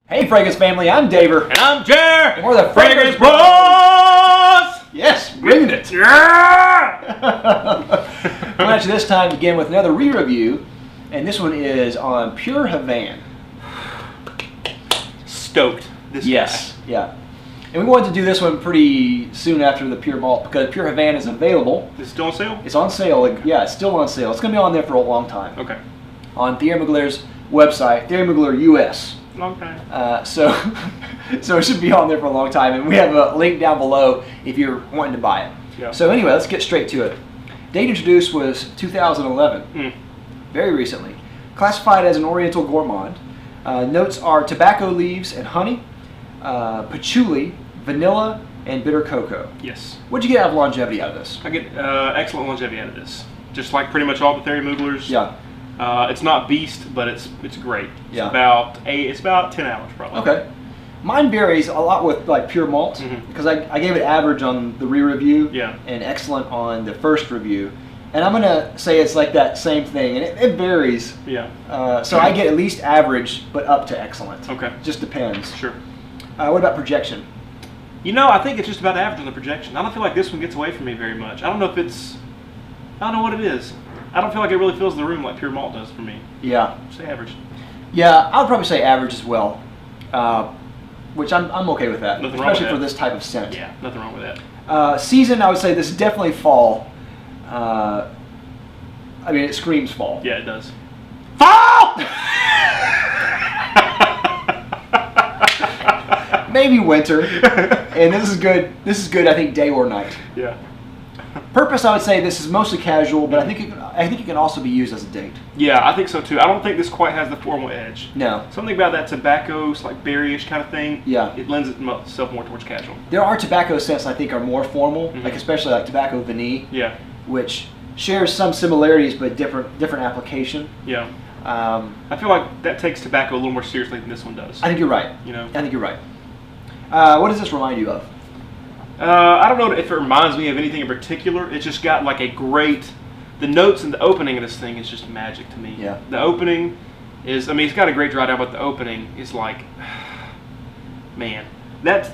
Hey, Fragrance family, I'm Daver. And I'm Jer. And we're the Fragrance Bros. Yes, bringing it. Yeah! Coming at you this time again with another re-review, and this one is on Pure Havane. Stoked. This Yes, yeah. And we wanted to do this one pretty soon after the Pure Malt because Pure Havane is available. Is it still on sale? It's on sale. Yeah, it's still on sale. It's going to be on there for a long time. Okay. On Thierry Mugler's website, Thierry Mugler US. Long time. So it should be on there for a long time, and we have a link down below if you're wanting to buy it. Yeah. So anyway, let's get straight to it. Date introduced was 2011, very recently. Classified as an Oriental gourmand. Notes are tobacco leaves and honey, patchouli, vanilla, and bitter cocoa. Yes. What'd you get out of longevity out of this? I get excellent longevity out of this. Just like pretty much all the Thierry Muglers. Yeah. It's not beast, but it's great. Yeah. It's about 10 hours probably. Okay. Mine varies a lot with like pure malt because I gave it average on the re-review and excellent on the first review. And I'm going to say it's like that same thing, and it varies. Yeah. So I get at least average, but up to excellent. Okay. Just depends. Sure. What about projection? You know, I think it's just about average on the projection. I don't feel like this one gets away from me very much. I don't know what it is. I don't feel like it really fills the room like pure malt does for me. Yeah. Say average. Yeah, I would probably say average as well, which I'm okay with that, Nothing wrong with especially for that. this type of scent. Yeah, nothing wrong with that. Season, I would say this is definitely fall. I mean, it screams fall. Yeah, it does. Fall! Maybe winter, and this is good. This is good, I think, day or night. Yeah. Purpose, I would say this is mostly casual, but I think it can also be used as a date. Yeah, I think so too. I don't think this quite has the formal edge. No. Something about that tobacco, like berryish kind of thing. Yeah. It lends itself more towards casual. There are tobacco scents I think are more formal, like especially like tobacco vanille. Yeah. Which shares some similarities but different application. Yeah. I I feel like that takes tobacco a little more seriously than this one does. think you're right. You know. I think you're right. What does this remind you of? I don't know if it reminds me of anything in particular. It's just got like the notes and the opening of this thing is just magic to me. Yeah. The opening is, I mean, it's got a great dry down, but the opening is like, man, that's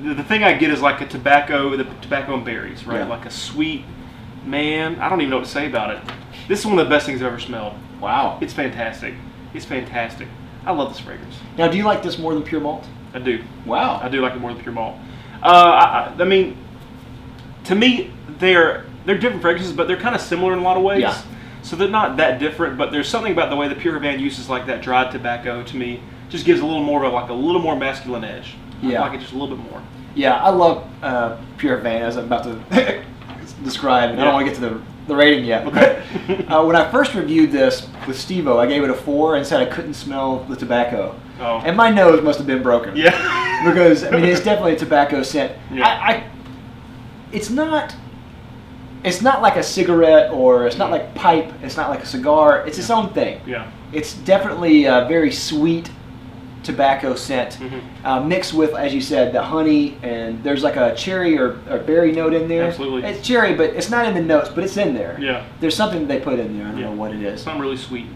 the thing I get is like the tobacco and berries, right? Yeah. Like a sweet, man, I don't even know what to say about it. This is one of the best things I've ever smelled. Wow. It's fantastic. It's fantastic. I love this fragrance. Now, do you like this more than pure malt? I do. Wow. I do like it more than pure malt. I mean, to me, they're different fragrances, but they're kind of similar in a lot of ways. Yeah. So they're not that different, but there's something about the way the Pure Havane uses like that dried tobacco to me just gives a little more of a little more masculine edge. Yeah. I like it just a little bit more. Yeah, I love Pure Havane, as I'm about to describe. And I don't want to get to the rating yet. Okay. When I first reviewed this with Steve-O, I gave it a 4 and said I couldn't smell the tobacco. Oh. And my nose must have been broken. Yeah. Because, I mean, it's definitely a tobacco scent. Yeah. It's not like a cigarette, or it's not like pipe, it's not like a cigar. It's its own thing. Yeah. It's definitely a very sweet tobacco scent, mixed with, as you said, the honey, and there's like a cherry or berry note in there. Absolutely. It's cherry, but it's not in the notes, but it's in there. Yeah. There's something they put in there. I don't know what it is. Something really sweet.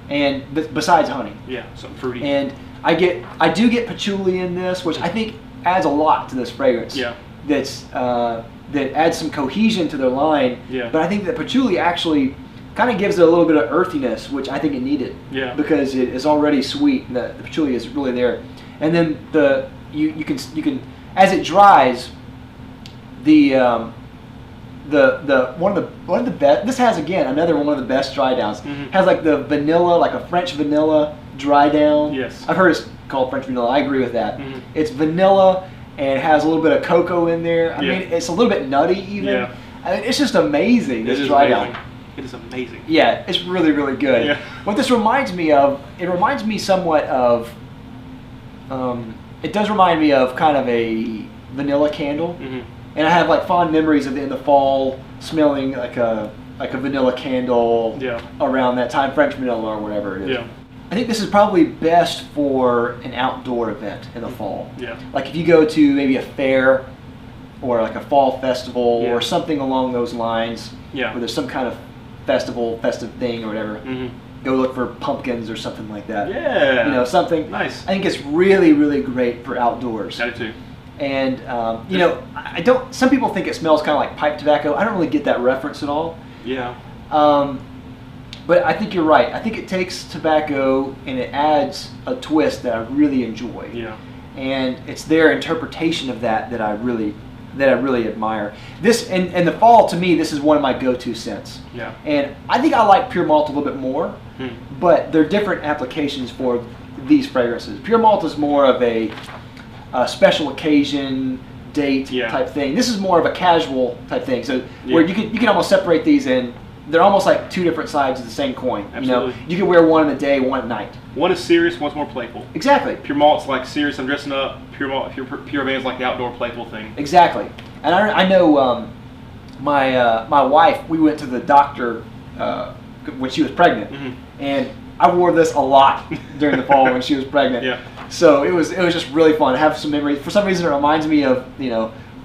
And besides honey. Yeah, something fruity. And I do get patchouli in this, which I think adds a lot to this fragrance. Yeah. That adds some cohesion to their line. Yeah. But I think that patchouli actually kind of gives it a little bit of earthiness, which I think it needed. Yeah. Because it is already sweet, and the patchouli is really there. And then you can as it dries, one of the best. This has again another one of the best dry downs. Has like the vanilla, like a French vanilla dry down. Yes. I've heard it's called French vanilla. I agree with that. It's vanilla and has a little bit of cocoa in there. I mean, it's a little bit nutty even. Yeah. I mean, it's just amazing. This It is dry amazing. down. It is amazing. Yeah, it's really, really good. Yeah. What this reminds me of, it reminds me somewhat of, it does remind me of kind of a vanilla candle. And I have like fond memories of in the fall smelling like a vanilla candle around that time, French vanilla or whatever it is. Yeah. I think this is probably best for an outdoor event in the fall. Yeah. Like if you go to maybe a fair or like a fall festival or something along those lines, where there's some kind of festive thing or whatever. go look for pumpkins or something like that. Yeah. You know, something. Nice. I think it's really, really great for outdoors. I do too. And you know, I don't. Some people think it smells kind of like pipe tobacco. I don't really get that reference at all. Yeah. But I think you're right. I think it takes tobacco and it adds a twist that I really enjoy. Yeah. And it's their interpretation of that I really admire. This in the fall, to me, this is one of my go-to scents. Yeah. And I think I like pure malt a little bit more, but there are different applications for these fragrances. Pure malt is more of a special occasion date type thing. This is more of a casual type thing. So where you can almost separate these in. They're almost like two different sides of the same coin. Absolutely. You know, you can wear one in the day, one at night. One is serious, one's more playful. Exactly. Pure malt's like serious, I'm dressing up. Pure Havane's like the outdoor playful thing. Exactly. And I know my wife. We went to the doctor when she was pregnant, and I wore this a lot during the fall when she was pregnant. Yeah. So it was just really fun to have some memories. For some reason, it reminds me of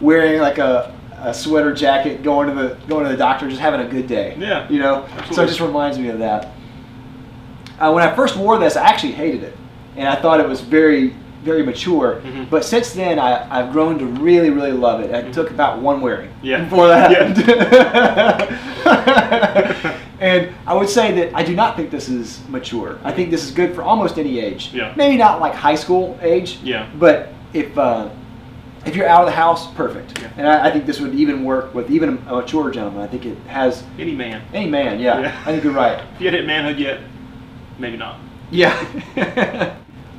wearing like a sweater jacket, going to the doctor, just having a good day. Yeah. You know. Absolutely. So it just reminds me of that. When I first wore this, I actually hated it, and I thought it was very, very mature. But since then, I've grown to really, really love it. It took about one wearing before that happened. And I would say that I do not think this is mature. I think this is good for almost any age. Yeah. Maybe not like high school age. Yeah. But if you're out of the house, perfect. Yeah. And I think this would even work with even a mature gentleman. I think it has any man. Any man, yeah. I think you're right. If you hadn't hit manhood yet, maybe not. Yeah.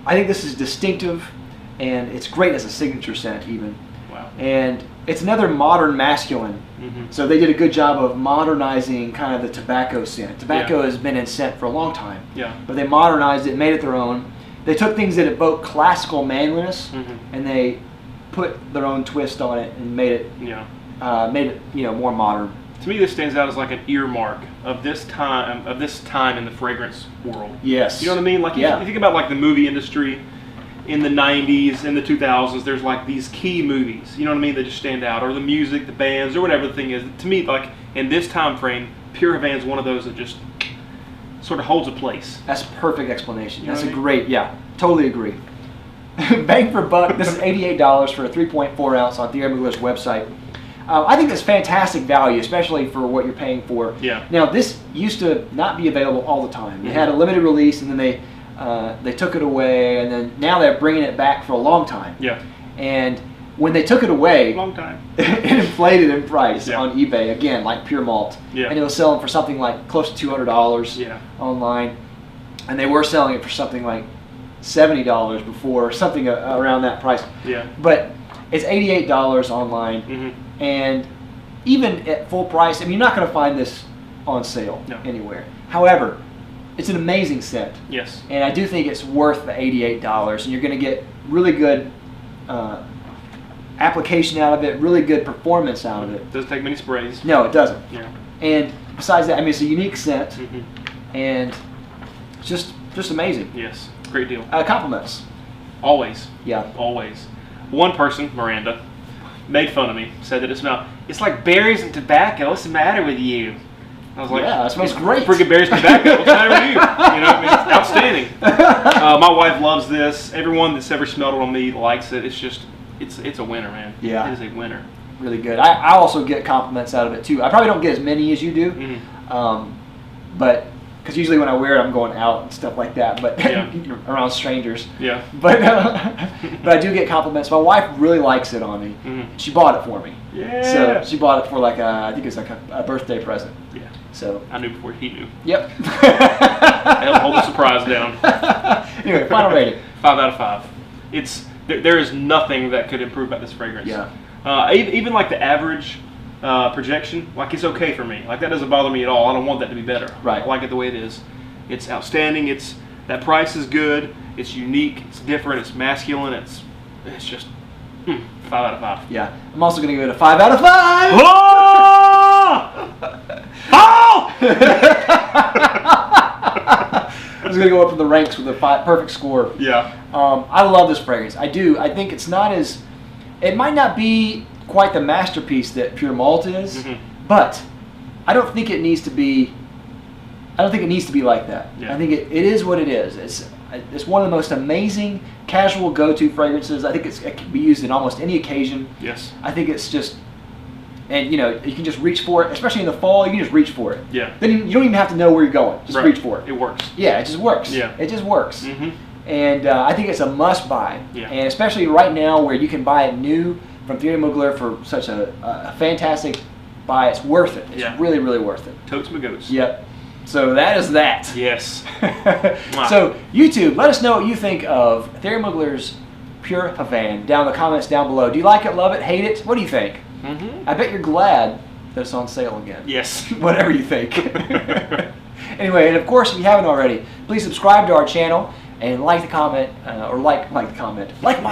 I think this is distinctive, and it's great as a signature scent even. Wow. And it's another modern masculine. So they did a good job of modernizing kind of the tobacco scent. Tobacco has been in scent for a long time. Yeah. But they modernized it, made it their own. They took things that evoke classical manliness, and they put their own twist on it and made it more modern. To me, this stands out as like an earmark of this time in the fragrance world. Yes. You know what I mean? Like you think about like the movie industry in the 90s, in the 2000s, there's like these key movies, you know what I mean, that just stand out, or the music, the bands, or whatever the thing is. To me, like in this time frame, Pure Havane's one of those that just sort of holds a place. That's a perfect explanation. You know That's what I mean? great, totally agree. Bang for buck, this is $88 for a 3.4 ounce on Thierry Mugler's website. I think that's fantastic value, especially for what you're paying for. Yeah. Now, this used to not be available all the time. They had a limited release, and then they took it away, and then now they're bringing it back for a long time. Yeah. And when they took it away, Long time. it inflated in price Yeah. on eBay, again, like Pure Malt. Yeah. And it was selling for something like close to $200 online. And they were selling it for something like $70 before, something around that price. Yeah. But it's $88 online. And even at full price, I mean, you're not going to find this on sale anywhere. However, it's an amazing scent. Yes. And I do think it's worth the $88, and you're going to get really good application out of it, really good performance out of it. Doesn't take many sprays. No, it doesn't. Yeah. And besides that, I mean, it's a unique scent, and it's just amazing. Yes. Great deal. Compliments. Always. Yeah. Always. One person, Miranda, made fun of me, said that it's like berries and tobacco. What's the matter with you? I was like, yeah, it smells great. Freaking berries and tobacco. What's the matter with you? You know, I mean, it's outstanding. My wife loves this. Everyone that's ever smelled it on me likes it. It's just, it's a winner, man. Yeah. It is a winner. Really good. I also get compliments out of it too. I probably don't get as many as you do, but because usually when I wear it, I'm going out and stuff like that, but around strangers. Yeah. But but I do get compliments. My wife really likes it on me. She bought it for me. Yeah. So she bought it for like I think it was like a birthday present. Yeah. So I knew before he knew. Yep. Help hold the surprise down. Anyway, final rating. 5 out of 5. There is nothing that could improve about this fragrance. Yeah. Even like the average projection, like it's okay for me. Like that doesn't bother me at all. I don't want that to be better. Right. I like it the way it is. It's outstanding. That price is good. It's unique. It's different. It's masculine. It's just 5 out of 5. Yeah. I'm also going to give it a 5 out of 5. Oh! Oh! I was going to go up in the ranks with a perfect score. Yeah. I love this fragrance. I do. I think it's not as... It might not be quite the masterpiece that Pure Malt is, but I don't think it needs to be I don't think it needs to be like that. Yeah. I think it is what it is. It's one of the most amazing casual go-to fragrances. I think it can be used in almost any occasion. Yes. I think it's just, and you know, you can just reach for it, especially in the fall. You can just reach for it. Yeah. Then you don't even have to know where you're going. Just reach for it. It works. Yeah, it just works. Yeah. It just works. Mm-hmm. And I think it's a must-buy. Yeah. And especially right now, where you can buy it new from Thierry Mugler for such a fantastic buy. It's worth it. It's really, really worth it. Totes my goats. Yep. So that is that. Yes. So YouTube, let us know what you think of Thierry Mugler's Pure Havane down in the comments down below. Do you like it, love it, hate it? What do you think? I bet you're glad that it's on sale again. Yes. Whatever you think. Anyway, and of course, if you haven't already, please subscribe to our channel and like the comment, or like my comment. Like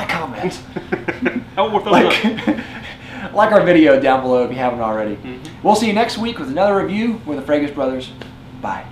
our video down below if you haven't already. We'll see you next week with another review with the Fragrance Brothers. Bye.